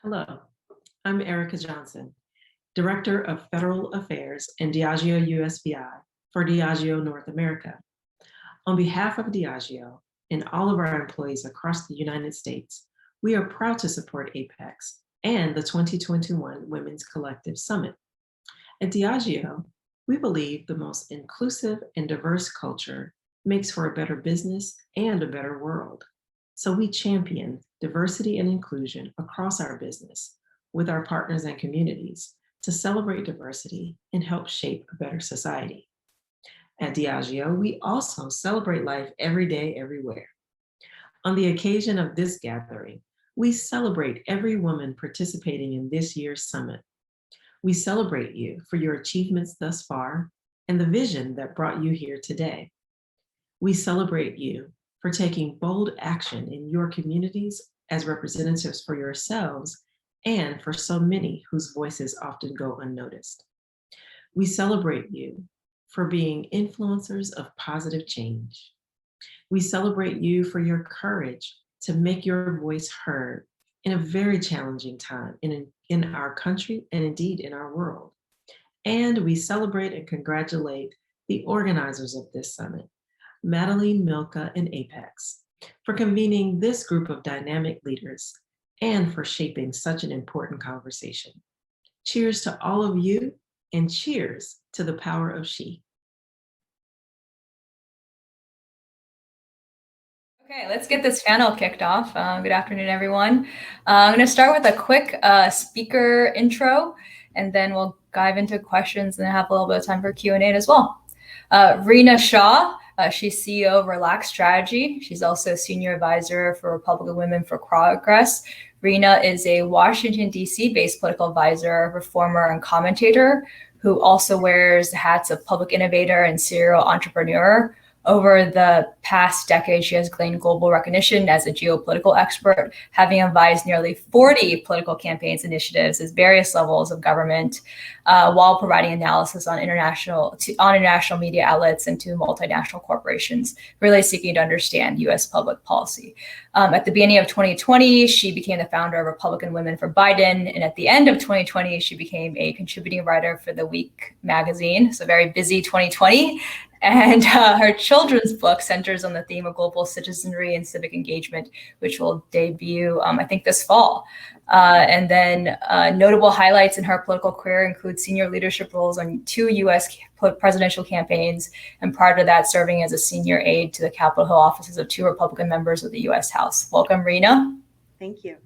Hello, I'm Erica Johnson, Director of Federal Affairs in Diageo USVI for Diageo North America. On behalf of Diageo and all of our employees across the United States, we are proud to support APEX and the 2021 Women's Collective Summit. At Diageo, we believe the most inclusive and diverse culture makes for a better business and a better world. So we champion diversity and inclusion across our business with our partners and communities to celebrate diversity and help shape a better society. At Diageo, we also celebrate life every day, everywhere. On the occasion of this gathering, we celebrate every woman participating in this year's summit. We celebrate you for your achievements thus far and the vision that brought you here today. We celebrate you for taking bold action in your communities as representatives for yourselves and for so many whose voices often go unnoticed. We celebrate you for being influencers of positive change. We celebrate you for your courage to make your voice heard in a very challenging time in our country and indeed in our world. And we celebrate and congratulate the organizers of this summit, Madeline, Milka, and Apex, for convening this group of dynamic leaders and for shaping such an important conversation. Cheers to all of you, and cheers to the power of she. Okay, let's get this panel kicked off. Good afternoon, everyone. I'm going to start with a quick speaker intro, and then we'll dive into questions and have a little bit of time for Q&A as well. Rina Shah, she's CEO of Relax Strategy. She's also Senior Advisor for Republican Women for Progress. Rina is a Washington, D.C. based political advisor, reformer, and commentator who also wears the hats of public innovator and serial entrepreneur. Over the past decade, she has gained global recognition as a geopolitical expert, having advised nearly 40 political campaigns initiatives at various levels of government, while providing analysis on international media outlets and to multinational corporations, really seeking to understand U.S. public policy. At the beginning of 2020, she became the founder of Republican Women for Biden, and at the end of 2020, she became a contributing writer for The Week magazine. So very busy 2020. And her children's book centers on the theme of global citizenry and civic engagement, which will debut, I think, this fall. And then notable highlights in her political career include senior leadership roles on 2 U.S. presidential campaigns, and prior to that, serving as a senior aide to the Capitol Hill offices of 2 Republican members of the U.S. House. Welcome, Rina. Thank you.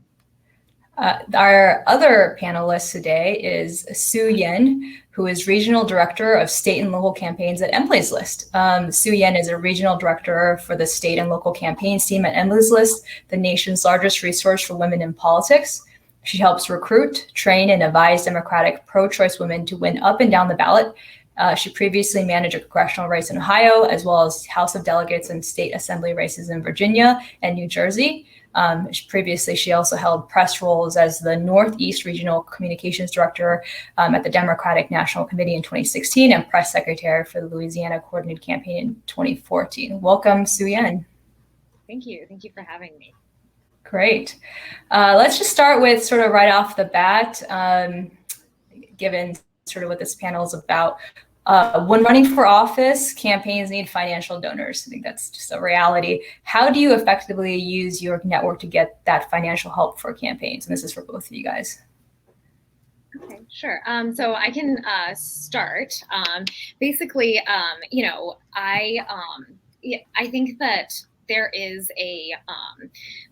Our other panelist today is Shu-Yen, who is Regional Director of State and Local Campaigns at Embley's List. Shu-Yen is a Regional Director for the State and Local Campaigns team at Embley's List, the nation's largest resource for women in politics. She helps recruit, train, and advise Democratic pro-choice women to win up and down the ballot. She previously managed a congressional race in Ohio, as well as House of Delegates and state assembly races in Virginia and New Jersey. Previously, she also held press roles as the Northeast Regional Communications Director at the Democratic National Committee in 2016 and press secretary for the Louisiana Coordinated Campaign in 2014. Welcome, Shu-Yen. Thank you. Thank you for having me. Great. Let's just start with sort of right off the bat, given sort of what this panel is about. When running for office, campaigns need financial donors. I think that's just a reality. How do you effectively use your network to get that financial help for campaigns? And this is for both of you guys. Okay, sure. So I can start. Basically, I think that there is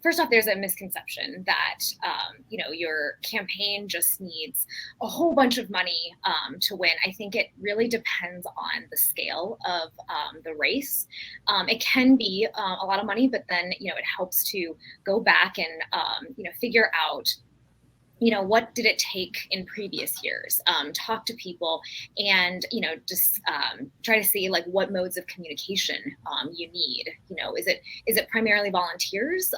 first off, there's a misconception that, your campaign just needs a whole bunch of money to win. I think it really depends on the scale of the race. It can be a lot of money, but then, it helps to go back and, figure out what did it take in previous years? Talk to people and, just try to see like what modes of communication you need. Is it primarily volunteers?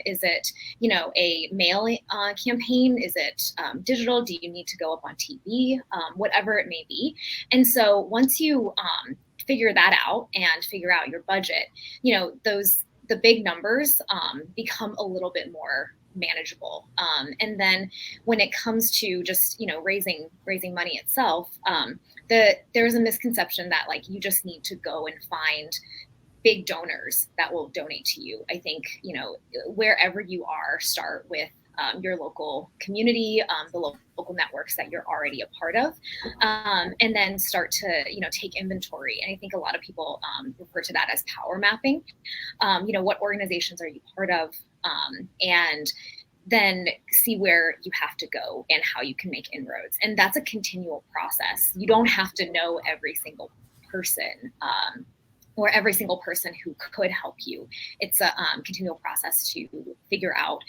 Is it, a mail campaign? Is it digital? Do you need to go up on TV? Whatever it may be. And so once you figure that out and figure out your budget, the big numbers become a little bit more manageable. And then when it comes to just, raising money itself, there's a misconception that like you just need to go and find big donors that will donate to you. I think, wherever you are, start with your local community, the local networks that you're already a part of, and then start to, take inventory. And I think a lot of people refer to that as power mapping. What organizations are you part of? And then see where you have to go and how you can make inroads. And that's a continual process. You don't have to know every single person or every single person who could help you. It's a continual process to figure out,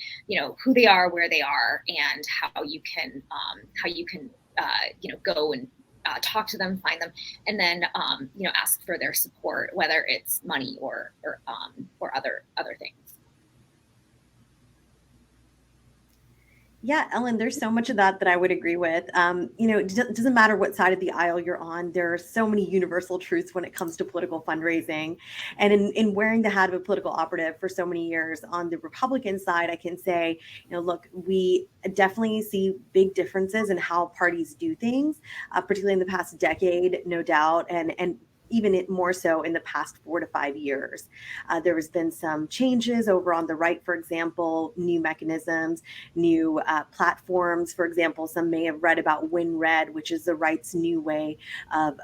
who they are, where they are, and how you can go and talk to them, find them, and then ask for their support, whether it's money or other things. Yeah, Ellen, there's so much of that I would agree with. It doesn't matter what side of the aisle you're on. There are so many universal truths when it comes to political fundraising. And in wearing the hat of a political operative for so many years on the Republican side, I can say, look, we definitely see big differences in how parties do things, particularly in the past decade, no doubt. And even more so in the past 4 to 5 years. There has been some changes over on the right, for example, new mechanisms, new platforms. For example, some may have read about WinRed, which is the right's new way of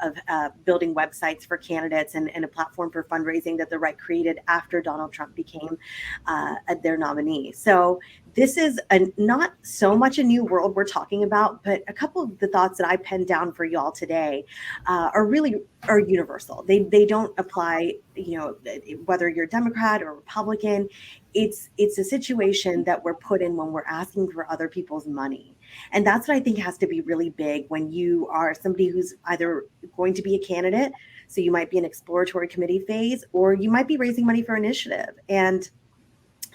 building websites for candidates and a platform for fundraising that the right created after Donald Trump became their nominee. So this is not so much a new world we're talking about, but a couple of the thoughts that I penned down for y'all today are universal. They don't apply, whether you're Democrat or Republican. It's a situation that we're put in when we're asking for other people's money. And that's what I think has to be really big when you are somebody who's either going to be a candidate, so you might be in exploratory committee phase, or you might be raising money for initiative. And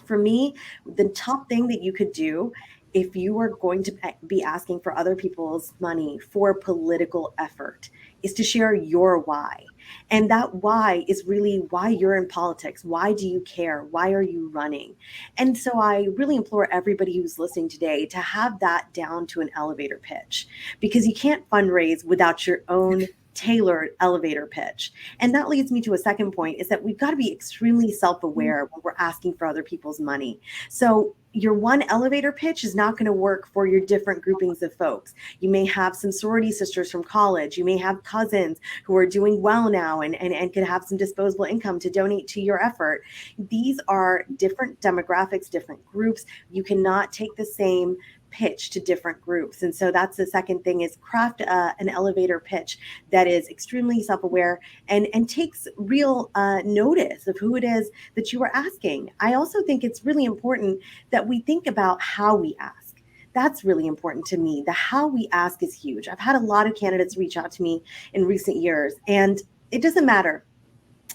for me, the top thing that you could do if you are going to be asking for other people's money for political effort is to share your why. And that why is really why you're in politics. Why do you care? Why are you running? And so I really implore everybody who's listening today to have that down to an elevator pitch, because you can't fundraise without your own tailored elevator pitch. And that leads me to a second point, is that we've got to be extremely self-aware when we're asking for other people's money. So your one elevator pitch is not going to work for your different groupings of folks. You may have some sorority sisters from college. You may have cousins who are doing well now and could have some disposable income to donate to your effort. These are different demographics, different groups. You cannot take the same pitch to different groups. And so that's the second thing, is craft an elevator pitch that is extremely self-aware and takes real notice of who it is that you are asking. I also think it's really important that we think about how we ask. That's really important to me. The how we ask is huge. I've had a lot of candidates reach out to me in recent years, and it doesn't matter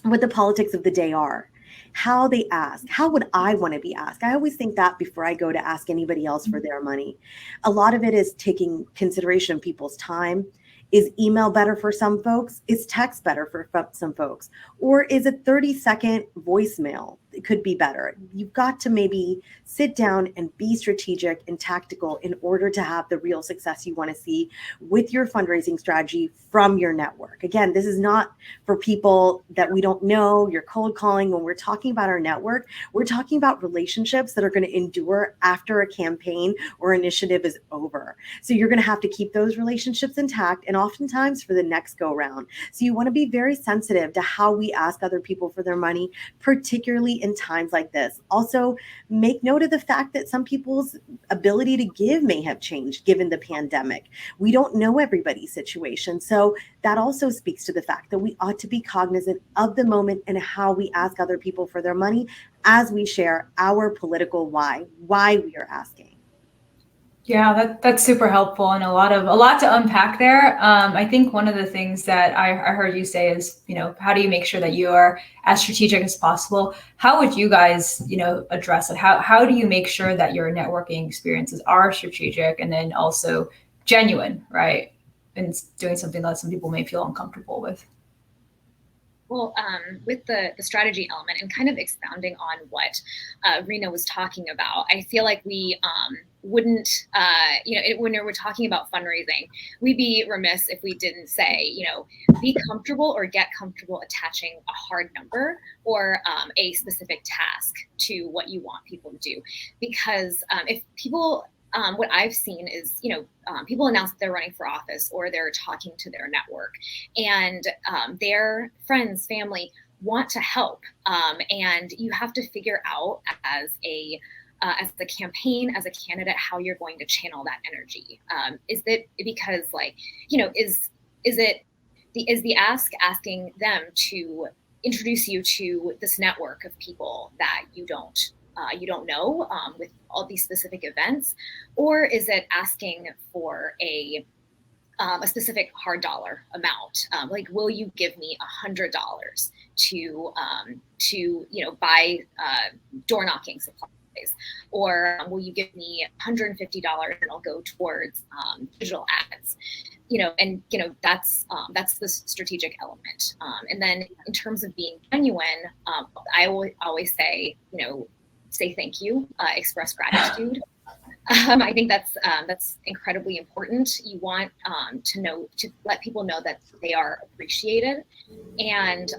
what the politics of the day are. How they ask, how would I want to be asked? I always think that before I go to ask anybody else for their money. A lot of it is taking consideration of people's time. Is email better for some folks? Is text better for some folks? Or is a 30-second voicemail? It could be better. You've got to maybe sit down and be strategic and tactical in order to have the real success you want to see with your fundraising strategy from your network. Again, this is not for people that we don't know. You're cold calling. When we're talking about our network, we're talking about relationships that are going to endure after a campaign or initiative is over. So you're going to have to keep those relationships intact, and oftentimes for the next go round. So you want to be very sensitive to how we ask other people for their money, particularly in times like this. Also, make note of the fact that some people's ability to give may have changed given the pandemic. We don't know everybody's situation. So that also speaks to the fact that we ought to be cognizant of the moment and how we ask other people for their money as we share our political why we are asking. Yeah, that's super helpful, and a lot to unpack there. I think one of the things that I heard you say is, how do you make sure that you are as strategic as possible? How would you guys, address it? How do you make sure that your networking experiences are strategic and then also genuine, right? And doing something that some people may feel uncomfortable with. Well, with the strategy element and kind of expounding on what Rina was talking about, I feel like we wouldn't, when we're talking about fundraising, we'd be remiss if we didn't say, be comfortable or get comfortable attaching a hard number or a specific task to what you want people to do. Because if people, what I've seen is, people announce that they're running for office or they're talking to their network, and their friends, family want to help. And you have to figure out as the campaign, as a candidate, how you're going to channel that energy. Is it because, is the asking them to introduce you to this network of people that you don't know, with all these specific events, or is it asking for a specific hard dollar amount? Will you give me $100 to buy door knocking supplies, or will you give me $150 and it'll go towards digital ads? That's the strategic element. And then in terms of being genuine, I will always say, say thank you, express gratitude. I think that's incredibly important. You want to let people know that they are appreciated, and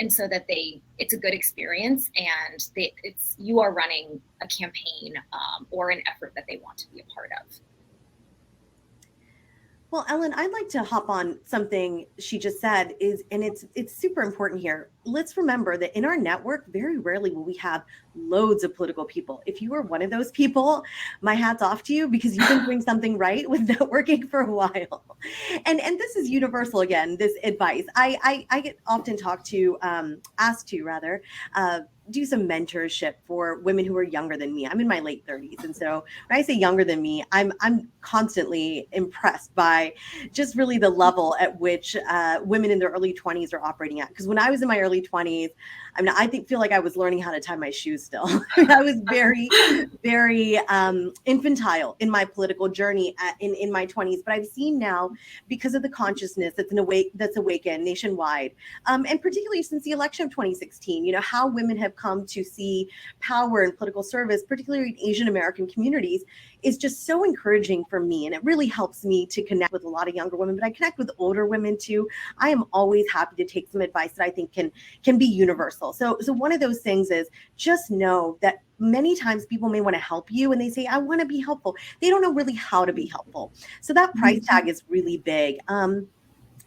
so that it's a good experience, and you are running a campaign or an effort that they want to be a part of. Well, Ellen, I'd like to hop on something she just said and it's super important here. Let's remember that in our network, very rarely will we have loads of political people. If you are one of those people, my hat's off to you, because you've been doing something right with networking for a while. And this is universal again, this advice. I get often asked to do some mentorship for women who are younger than me. I'm in my late 30s. And so when I say younger than me, I'm constantly impressed by just really the level at which women in their early 20s are operating at. Because when I was in my early 20s, I feel like I was learning how to tie my shoes still. I was very, very infantile in my political journey in my 20s. But I've seen now, because of the consciousness that's awakened nationwide, and particularly since the election of 2016, how women have come to see power in political service, particularly in Asian American communities, is just so encouraging for me. And it really helps me to connect with a lot of younger women, but I connect with older women too. I am always happy to take some advice that I think can be universal. So one of those things is just know that many times people may want to help you and they say, I want to be helpful. They don't know really how to be helpful. So that price tag is really big.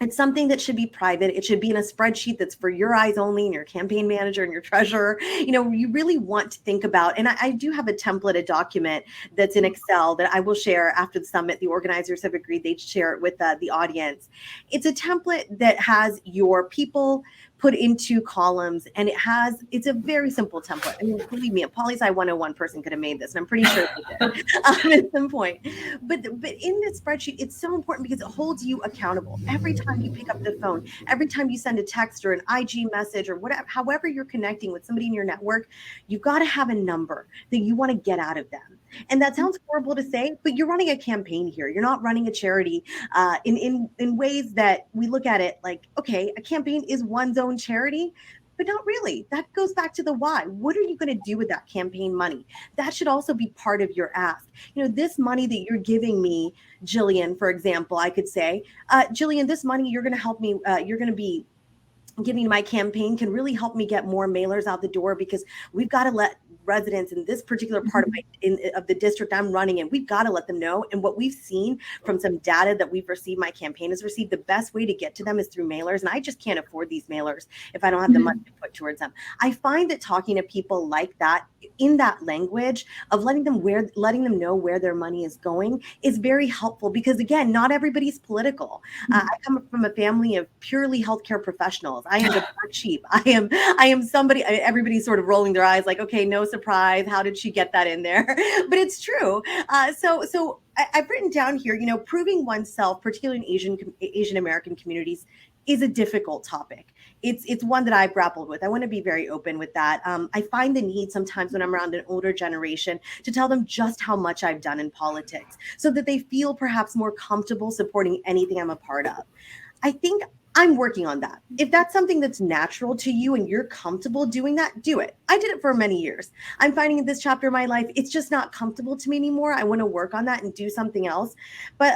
It's something that should be private. It should be in a spreadsheet that's for your eyes only, and your campaign manager and your treasurer. You really want to think about, and I do have a template, a document that's in Excel that I will share after the summit. The organizers have agreed they'd share it with the audience. It's a template that has your people put into columns, and it's a very simple template. Believe me, a Poli-Sci 101 person could have made this, and I'm pretty sure they did at some point. But in this spreadsheet, it's so important because it holds you accountable. Every time you pick up the phone, every time you send a text or an IG message or whatever, however you're connecting with somebody in your network, you've got to have a number that you want to get out of them. And that sounds horrible to say, but you're running a campaign here. You're not running a charity in ways that we look at it like, okay, a campaign is one's own charity, but not really. That goes back to the why. What are you going to do with that campaign money? That should also be part of your ask. This money that you're giving me, Jillian, for example, I could say, Jillian, this money you're going to help me, you're going to be giving my campaign can really help me get more mailers out the door, because we've got to let residents in this particular part of the district I'm running in, we've got to let them know. And what we've seen from some data that we've received, my campaign has received, the best way to get to them is through mailers. And I just can't afford these mailers if I don't have the money to put towards them. I find that talking to people like that, in that language of letting them know where their money is going, is very helpful, because again, not everybody's political. I come from a family of purely healthcare professionals. I am the black sheep. I am somebody, everybody's sort of rolling their eyes like, okay, no surprise. How did she get that in there? But it's true. So I've written down here, proving oneself, particularly in Asian American communities, is a difficult topic. It's one that I've grappled with. I want to be very open with that. I find the need sometimes when I'm around an older generation to tell them just how much I've done in politics, so that they feel perhaps more comfortable supporting anything I'm a part of. I think I'm working on that. If that's something that's natural to you and you're comfortable doing that, do it. I did it for many years. I'm finding in this chapter of my life, it's just not comfortable to me anymore. I want to work on that and do something else. But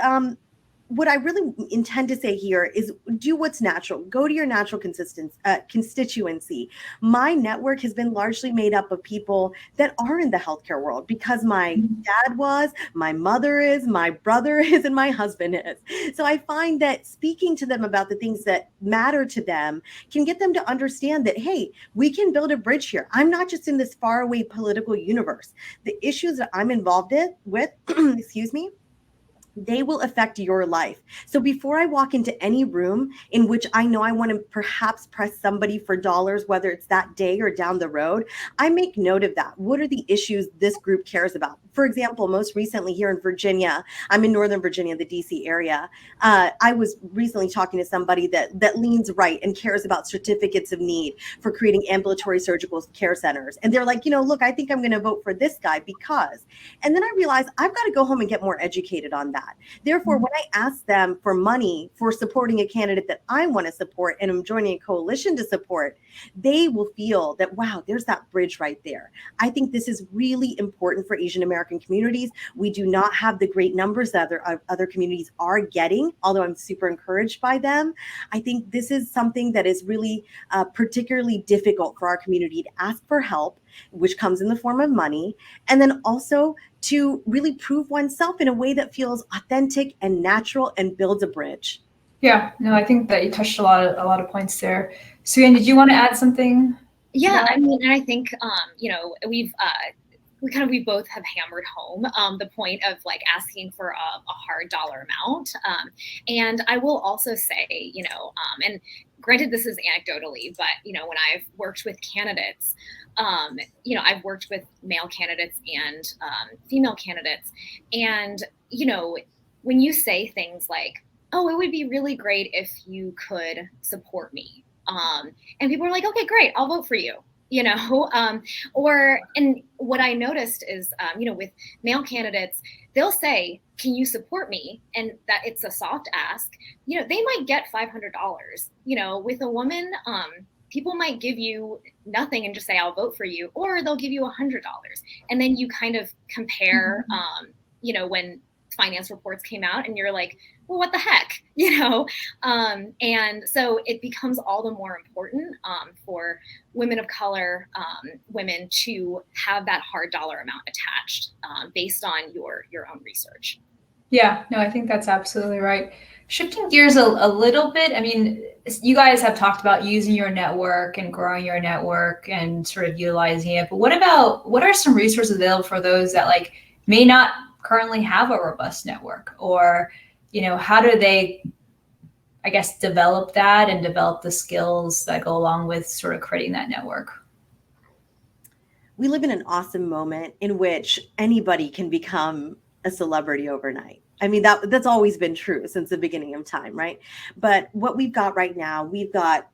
what I really intend to say here is do what's natural. Go to your natural constituency. My network has been largely made up of people that are in the healthcare world because my dad was, my mother is, my brother is, and my husband is. So I find that speaking to them about the things that matter to them can get them to understand that, hey, we can build a bridge here. I'm not just in this faraway political universe. The issues that I'm involved with, excuse me, they will affect your life. So before I walk into any room in which I know I want to perhaps press somebody for dollars, whether it's that day or down the road, I make note of that. What are the issues this group cares about? For example, most recently here in Virginia, I'm in Northern Virginia, the DC area. I was recently talking to somebody that leans right and cares about certificates of need for creating ambulatory surgical care centers. And they're like, look, I think I'm going to vote for this guy because, and then I realized I've got to go home and get more educated on that. Therefore, when I ask them for money for supporting a candidate that I want to support and I'm joining a coalition to support, they will feel that, wow, there's that bridge right there. I think this is really important for Asian American communities. We do not have the great numbers that other communities are getting, although I'm super encouraged by them. I think this is something that is really particularly difficult for our community to ask for help, which comes in the form of money, and then also to really prove oneself in a way that feels authentic and natural and builds a bridge. Yeah, no, I think that you touched a lot of points there. Shu-Yen, did you want to add something? Yeah, I mean, and I think we both have hammered home the point of like asking for a hard dollar amount. And I will also say, and granted, this is anecdotally, but when I've worked with candidates, I've worked with male candidates and female candidates, and when you say things like, "Oh, it would be really great if you could support me," and people are like, "Okay, great, I'll vote for you." And what I noticed is, with male candidates, they'll say, "Can you support me?" And that it's a soft ask. They might get $500. With a woman, people might give you nothing and just say, "I'll vote for you," or they'll give you $100. And then you kind of compare, when finance reports came out and you're like, well, what the heck, and so it becomes all the more important for women of color, women to have that hard dollar amount attached based on your own research. Yeah, no, I think that's absolutely right. Shifting gears a little bit, I mean, you guys have talked about using your network and growing your network and sort of utilizing it, but what are some resources available for those that like may not currently have a robust network, or how do they, I guess, develop that and develop the skills that go along with sort of creating that network? We live in an awesome moment in which anybody can become a celebrity overnight. I mean, that's always been true since the beginning of time, right? But what we've got right now, we've got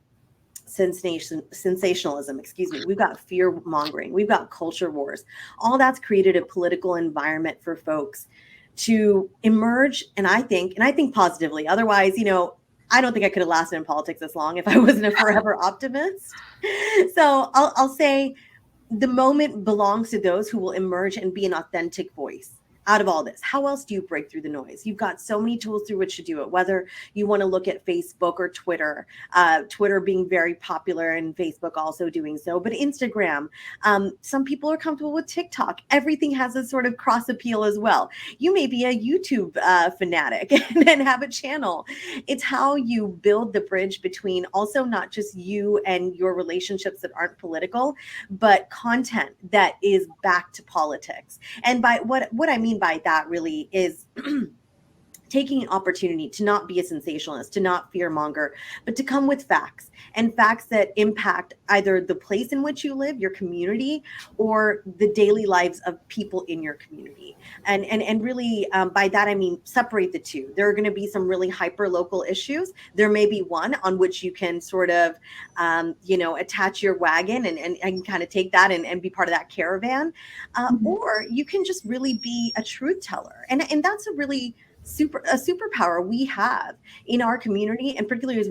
sensationalism, we've got fear mongering, we've got culture wars. All that's created a political environment for folks to emerge, and I think positively. Otherwise, I don't think I could have lasted in politics this long if I wasn't a forever optimist. So I'll say the moment belongs to those who will emerge and be an authentic voice out of all this. How else do you break through the noise? You've got so many tools through which to do it, whether you want to look at Facebook or Twitter, Twitter being very popular and Facebook also doing so, but Instagram, some people are comfortable with TikTok. Everything has a sort of cross appeal as well. You may be a YouTube fanatic and have a channel. It's how you build the bridge between also not just you and your relationships that aren't political, but content that is back to politics. And by what I mean by that really is taking an opportunity to not be a sensationalist, to not fearmonger, but to come with facts, and facts that impact either the place in which you live, your community, or the daily lives of people in your community. And really, by that, I mean, separate the two. There are going to be some really hyper local issues. There may be one on which you can sort of, attach your wagon and kind of take that and be part of that caravan. Or you can just really be a truth teller. And that's a really a superpower we have in our community, and particularly as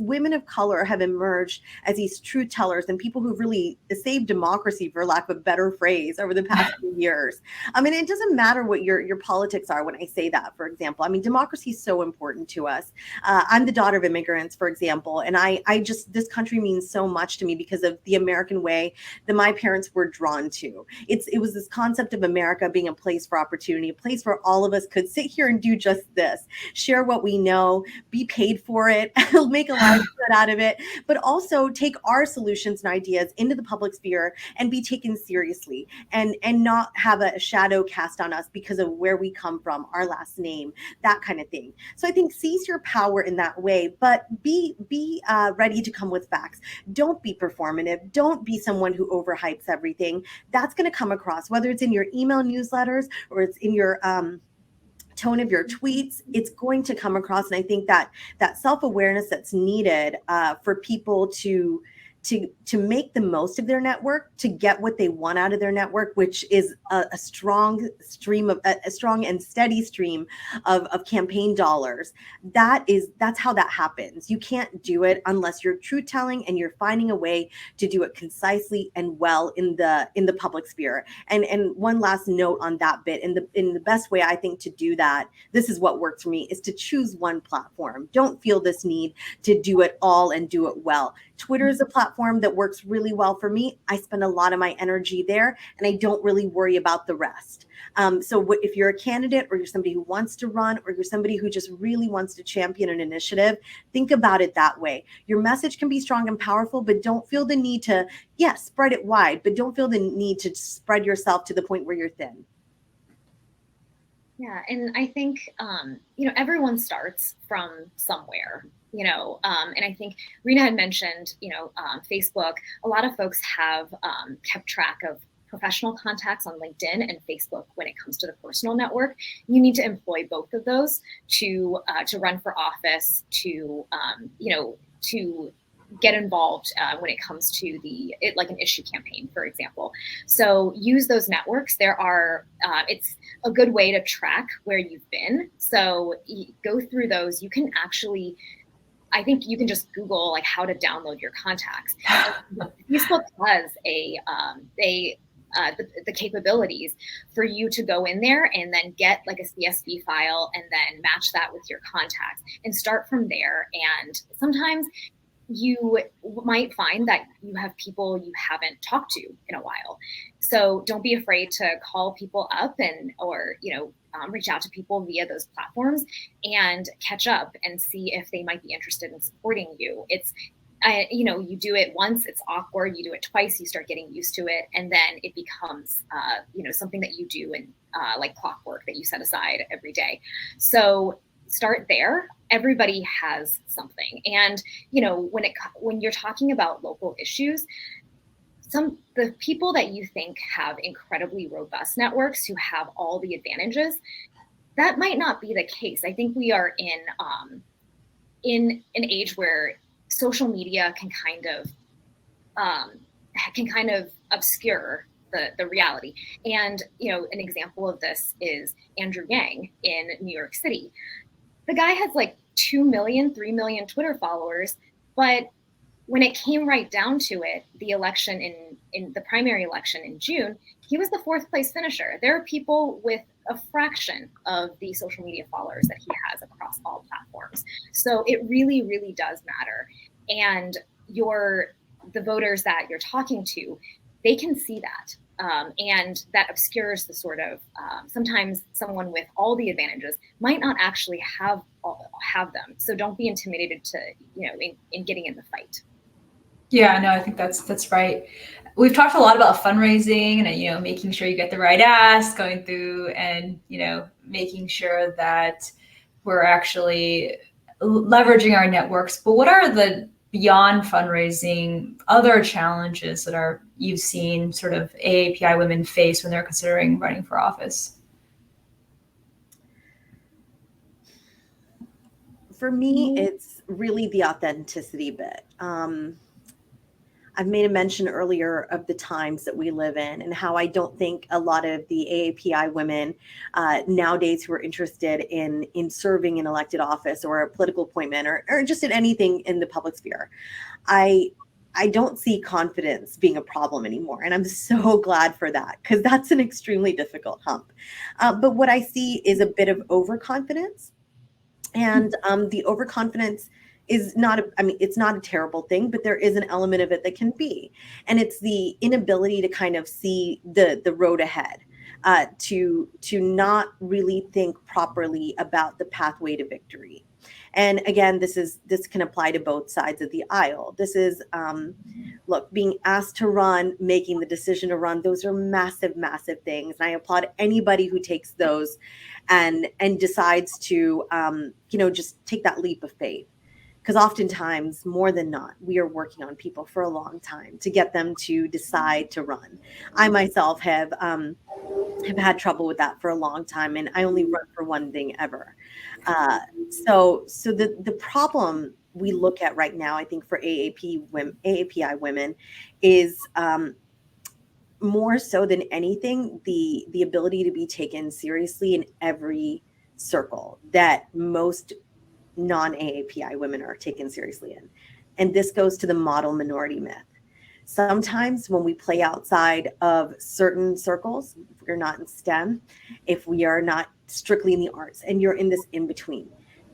women of color have emerged as these truth tellers and people who've really saved democracy, for lack of a better phrase, over the past few years. I mean, it doesn't matter what your politics are when I say that, for example. I mean, democracy is so important to us. I'm the daughter of immigrants, for example, and I just, this country means so much to me because of the American way that my parents were drawn to. It was this concept of America being a place for opportunity, a place where all of us could sit here and do just this, share what we know, be paid for it, make a livelihood out of it, but also take our solutions and ideas into the public sphere and be taken seriously, and not have a shadow cast on us because of where we come from, our last name, that kind of thing. So I think seize your power in that way, but be ready to come with facts. Don't be performative. Don't be someone who overhypes everything. That's going to come across, whether it's in your email newsletters or it's in your tone of your tweets. It's going to come across. And I think that self-awareness that's needed for people to make the most of their network, to get what they want out of their network, which is a strong and steady stream of campaign dollars. That's how that happens. You can't do it unless you're truth telling and you're finding a way to do it concisely and well in the public sphere. And one last note on that bit, in the best way I think to do that, this is what works for me, is to choose one platform. Don't feel this need to do it all and do it well. Twitter is a platform that works really well for me. I spend a lot of my energy there, and I don't really worry about the rest. So if you're a candidate, or you're somebody who wants to run, or you're somebody who just really wants to champion an initiative, think about it that way. Your message can be strong and powerful, but don't feel the need to, yes, spread it wide, but don't feel the need to spread yourself to the point where you're thin. Yeah, and I think, everyone starts from somewhere, and I think Rina had mentioned, Facebook. A lot of folks have kept track of professional contacts on LinkedIn and Facebook when it comes to the personal network. You need to employ both of those to run for office, to get involved when it comes to like an issue campaign, for example. So use those networks. It's a good way to track where you've been. So go through those. You can actually, I think you can just Google like how to download your contacts. Facebook has the capabilities for you to go in there and then get like a CSV file and then match that with your contacts and start from there. And sometimes you might find that you have people you haven't talked to in a while. So don't be afraid to call people up or reach out to people via those platforms and catch up and see if they might be interested in supporting you. You do it once, it's awkward. You do it twice, you start getting used to it. And then it becomes, something that you do in like clockwork that you set aside every day. So start there. Everybody has something. And, when you're talking about local issues, the people that you think have incredibly robust networks who have all the advantages, that might not be the case. I think we are in an age where social media can kind of obscure the reality. And, an example of this is Andrew Yang in New York City. The guy has like 2 million, 3 million Twitter followers, but when it came right down to it, the election in the primary election in June, he was the 4th place finisher. There are people with a fraction of the social media followers that he has across all platforms. So it really, really does matter. And the voters that you're talking to, they can see that. And that obscures the sort of, sometimes someone with all the advantages might not actually have them. So don't be intimidated to, in getting in the fight. Yeah, no, I think that's right. We've talked a lot about fundraising and, making sure you get the right ask, going through and, making sure that we're actually leveraging our networks. But what are the beyond fundraising other challenges that you've seen sort of AAPI women face when they're considering running for office? For me, it's really the authenticity bit. I've made a mention earlier of the times that we live in and how I don't think a lot of the AAPI women nowadays who are interested in serving in elected office or a political appointment or just in anything in the public sphere, I don't see confidence being a problem anymore. And I'm so glad for that, because that's an extremely difficult hump. But what I see is a bit of overconfidence. And the overconfidence is not, it's not a terrible thing, but there is an element of it that can be. And it's the inability to kind of see the road ahead, to not really think properly about the pathway to victory. And again, this can apply to both sides of the aisle. This is, look, being asked to run, making the decision to run, those are massive, massive things. And I applaud anybody who takes those and decides to, just take that leap of faith. Because oftentimes, more than not, we are working on people for a long time to get them to decide to run. I myself have had trouble with that for a long time, and I only run for one thing ever. So the problem we look at right now, I think for AAPI women, is more so than anything the ability to be taken seriously in every circle that most non-AAPI women are taken seriously in. And this goes to the model minority myth. Sometimes when we play outside of certain circles, if we're not in STEM, if we are not strictly in the arts, and you're in this in between,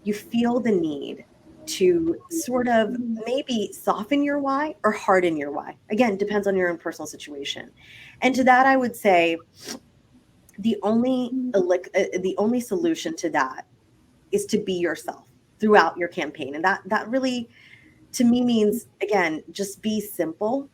you feel the need to sort of maybe soften your why or harden your why. Again, depends on your own personal situation. And to that, I would say the only solution to that is to be yourself throughout your campaign. And that really, to me, means, again, just be simple,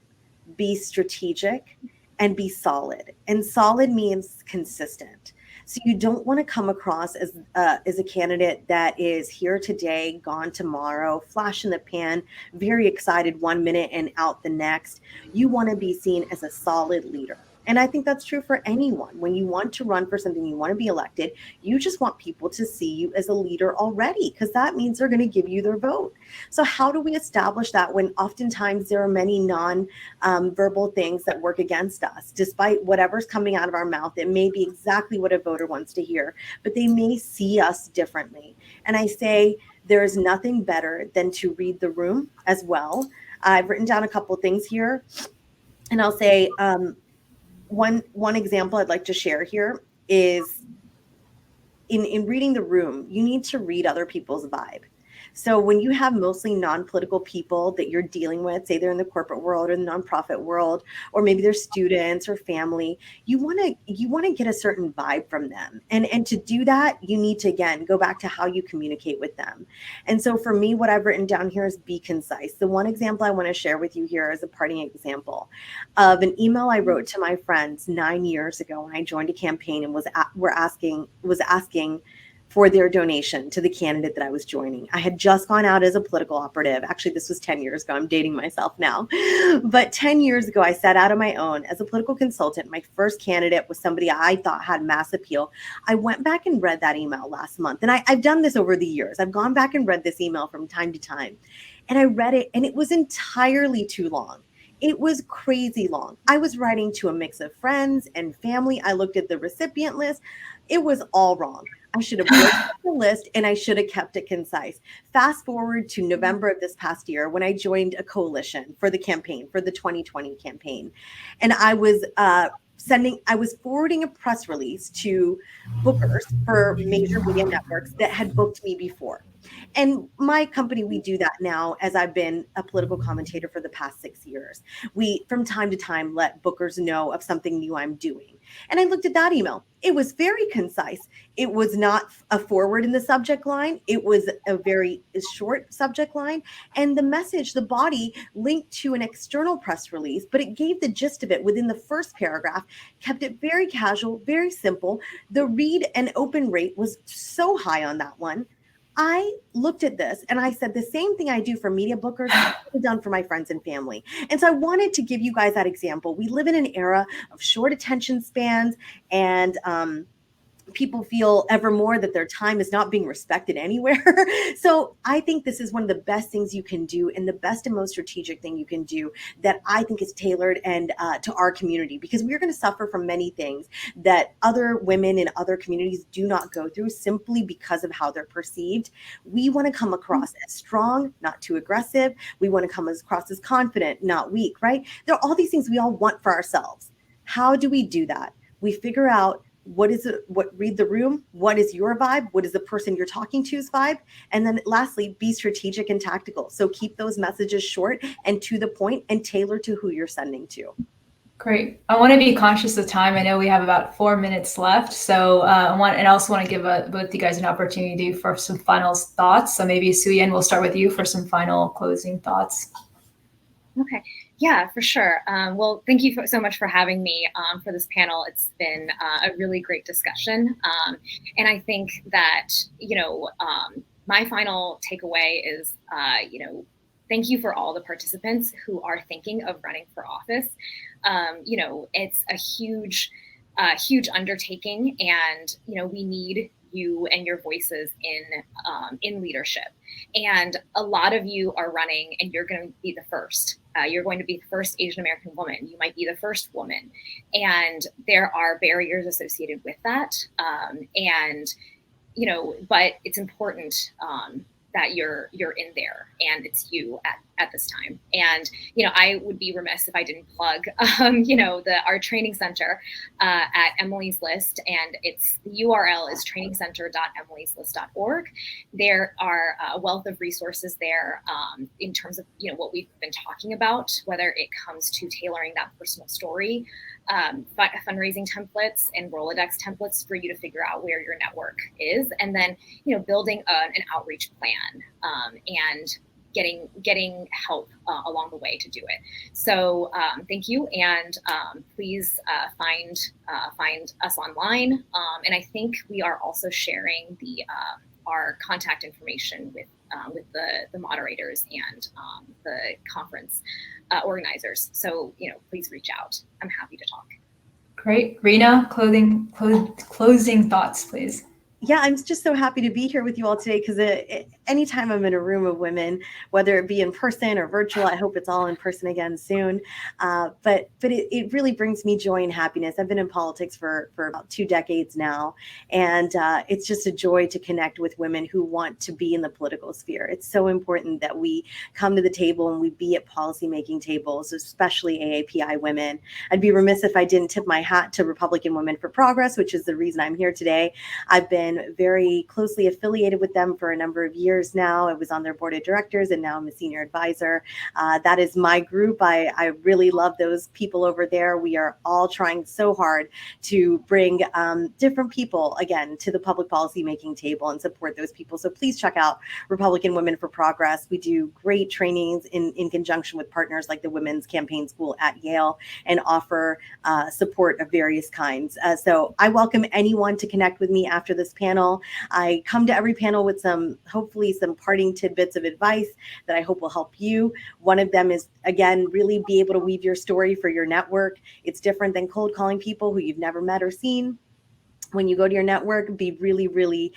be strategic, and be solid. And solid means consistent. So you don't want to come across as a candidate that is here today, gone tomorrow, flash in the pan, very excited 1 minute and out the next. You want to be seen as a solid leader. And I think that's true for anyone. When you want to run for something, you want to be elected, you just want people to see you as a leader already, because that means they're going to give you their vote. So how do we establish that when oftentimes there are many non-verbal things that work against us? Despite whatever's coming out of our mouth, it may be exactly what a voter wants to hear, but they may see us differently. And I say there is nothing better than to read the room as well. I've written down a couple of things here, and I'll say, one example I'd like to share here is in reading the room, you need to read other people's vibe. So when you have mostly non-political people that you're dealing with, say they're in the corporate world or the nonprofit world, or maybe they're students or family, you want to get a certain vibe from them. And to do that, you need to, again, go back to how you communicate with them. And so for me, what I've written down here is be concise. The one example I want to share with you here is a parting example of an email I wrote to my friends 9 years ago when I joined a campaign and was asking for their donation to the candidate that I was joining. I had just gone out as a political operative. Actually, this was 10 years ago. I'm dating myself now. But 10 years ago, I set out on my own as a political consultant. My first candidate was somebody I thought had mass appeal. I went back and read that email last month. And I've done this over the years. I've gone back and read this email from time to time. And I read it, and it was entirely too long. It was crazy long. I was writing to a mix of friends and family. I looked at the recipient list. It was all wrong. I should have broken up the list, and I should have kept it concise. Fast forward to November of this past year when I joined a coalition for the campaign, for the 2020 campaign. And I was forwarding a press release to bookers for major media networks that had booked me before. And my company, we do that now, as I've been a political commentator for the past 6 years. We, from time to time, let bookers know of something new I'm doing. And I looked at that email. It was very concise. It was not a forward in the subject line. It was a very short subject line. And the message, the body, linked to an external press release, but it gave the gist of it within the first paragraph, kept it very casual, very simple. The read and open rate was so high on that one. I looked at this and I said the same thing I do for media bookers, I've done for my friends and family. And so I wanted to give you guys that example. We live in an era of short attention spans and people feel ever more that their time is not being respected anywhere. So I think this is one of the best things you can do, and the best and most strategic thing you can do that I think is tailored and to our community, because we're going to suffer from many things that other women in other communities do not go through simply because of how they're perceived. We want to come across as strong, not too aggressive. We want to come across as confident, not weak, right? There are all these things we all want for ourselves. How do we do that? We figure out read the room, what is your vibe, what is the person you're talking to's vibe, and then lastly, be strategic and tactical. So keep those messages short and to the point and tailor to who you're sending to. Great. I want to be conscious of time. I know we have about 4 minutes left. So I also want to give both you guys an opportunity for some final thoughts. So maybe Shu-Yen, we'll start with you for some final closing thoughts. Okay. Yeah, for sure. Well, thank you so much for having me for this panel. It's been a really great discussion. And I think that, my final takeaway is, thank you for all the participants who are thinking of running for office. It's a huge undertaking, and, we need you and your voices in leadership. And a lot of you are running, and you're going to be the first. You're going to be the first Asian American woman. You might be the first woman. And there are barriers associated with that. But it's important that you're in there, and it's you at this time. And, I would be remiss if I didn't plug, our training center at Emily's List, and the URL is trainingcenter.emilyslist.org. There are a wealth of resources there in terms of, what we've been talking about, whether it comes to tailoring that personal story, fundraising templates and Rolodex templates for you to figure out where your network is, and then building an outreach plan and getting help along the way to do it. So thank you, and please find us online. And I think we are also sharing our contact information with the moderators and the conference organizers. So please reach out. I'm happy to talk. Great. Rina, closing thoughts, please. Yeah, I'm just so happy to be here with you all today, because anytime I'm in a room of women, whether it be in person or virtual, I hope it's all in person again soon. But it really brings me joy and happiness. I've been in politics for about 2 decades now, and it's just a joy to connect with women who want to be in the political sphere. It's so important that we come to the table and we be at policymaking tables, especially AAPI women. I'd be remiss if I didn't tip my hat to Republican Women for Progress, which is the reason I'm here today. I've been very closely affiliated with them for a number of years now. I was on their board of directors, and now I'm a senior advisor. That is my group. I really love those people over there. We are all trying so hard to bring different people, again, to the public policy making table and support those people. So please check out Republican Women for Progress. We do great trainings in conjunction with partners like the Women's Campaign School at Yale, and offer support of various kinds. So I welcome anyone to connect with me after this panel. I come to every panel with hopefully some parting tidbits of advice that I hope will help you. One of them is, again, really be able to weave your story for your network. It's different than cold calling people who you've never met or seen. When you go to your network, be really, really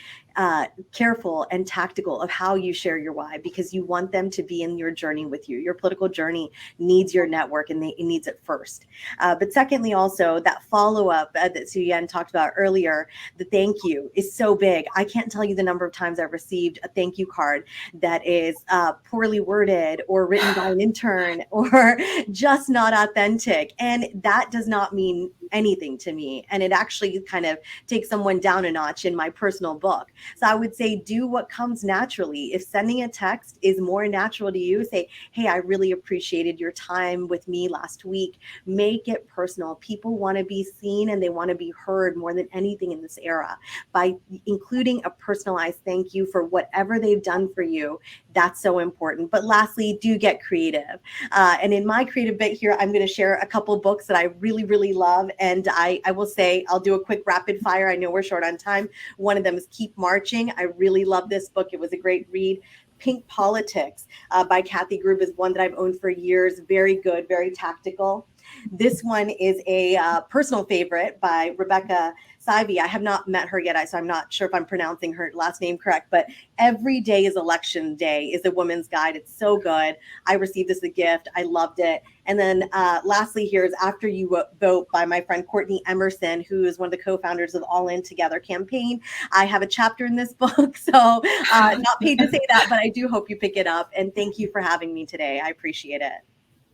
careful and tactical of how you share your why, because you want them to be in your journey with you. Your political journey needs your network, and it needs it first. But secondly, also that follow-up that Shu-Yen talked about earlier, the thank you is so big. I can't tell you the number of times I've received a thank you card that is poorly worded or written by an intern or just not authentic. And that does not mean anything to me. And it actually kind of takes someone down a notch in my personal book. So I would say do what comes naturally. If sending a text is more natural to you, say, hey, I really appreciated your time with me last week. Make it personal. People want to be seen, and they want to be heard more than anything in this era. By including a personalized thank you for whatever they've done for you, that's so important. But lastly, do get creative. And in my creative bit here, I'm going to share a couple books that I really, really love. And I will say, I'll do a quick rapid fire. I know we're short on time. One of them is Keep Marching. I really love this book. It was a great read. Pink Politics by Kathy Grube is one that I've owned for years. Very good, very tactical. This one is a personal favorite by Rebecca Sivy, I have not met her yet, so I'm not sure if I'm pronouncing her last name correct, but Every Day is Election Day is a woman's guide. It's so good. I received this as a gift. I loved it. And then lastly here is After You Vote by my friend Courtney Emerson, who is one of the co-founders of All In Together campaign. I have a chapter in this book, so not paid to say that, but I do hope you pick it up. And thank you for having me today. I appreciate it.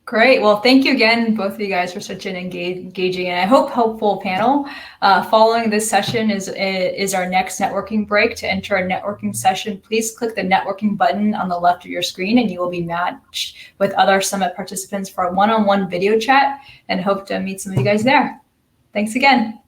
Great. Well, thank you again, both of you guys, for such an engaging and I hope helpful panel. Following this session is our next networking break. To enter a networking session, please click the networking button on the left of your screen and you will be matched with other Summit participants for a one-on-one video chat, and hope to meet some of you guys there. Thanks again.